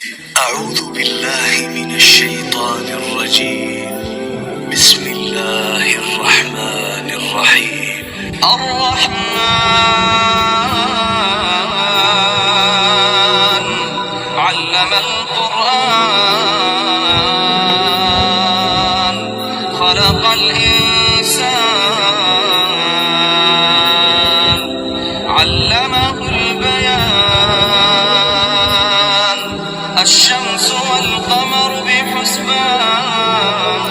أعوذ بالله من الشيطان الرجيم. بسم الله الرحمن الرحيم. الرحمن علم القرآن خلق الإنسان علمه البيان الشمس والقمر بحسبان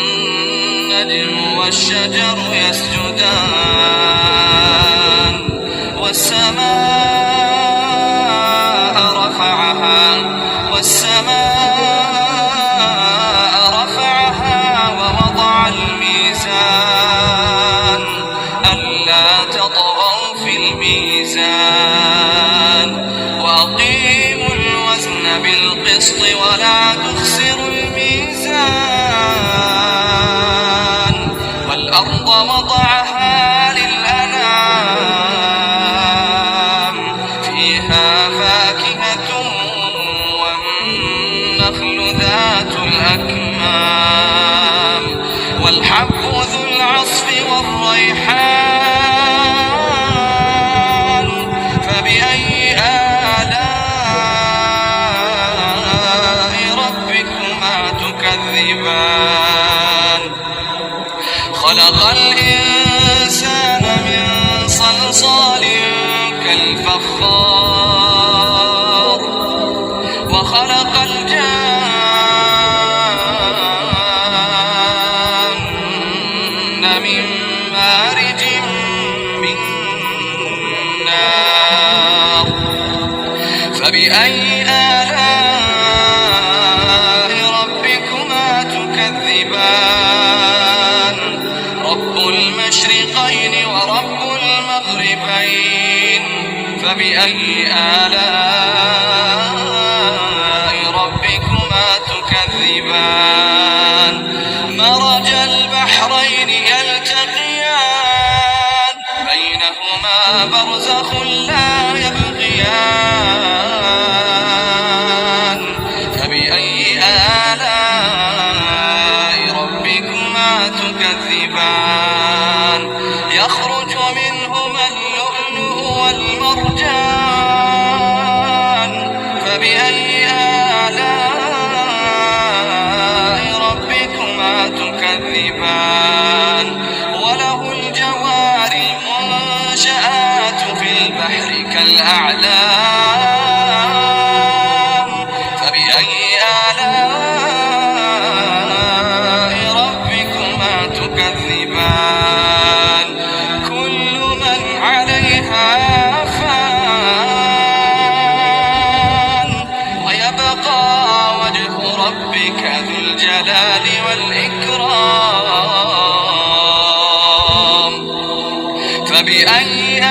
والنجم والشجر يسجدان والسماء رفعها ووضع الميزان ألا تطغوا في الميزان وأقيموا الوزن بالقسط ولا تخسروا الميزان والأرض وضعها للأنام فيها فاكهة والنخل ذات الأكمام والحب ذو العصف والريحان فبأي آلاء ربكما تكذبان خلق الإنسان من صلصال كالفخار وخلق الجان من مارج من نار فبأي آلاء ربكما تكذبان رب المشرقين ورب المغربين فبأي آلاء ربكما تكذبان مرج البحرين يلتقيان بينهما برزخ لا يبغيان فبأي آلاء ربكما تكذبان يخرج منهما اللؤلؤ والمرجان فبأي آلاء ربكما تكذبان وله الجوار المنشآت في البحر كالأعلام فبأي آلاء ربكما تكذبان كل من عليها فان ويبقى وجه ربك ذو الجلال والإكرام فبأي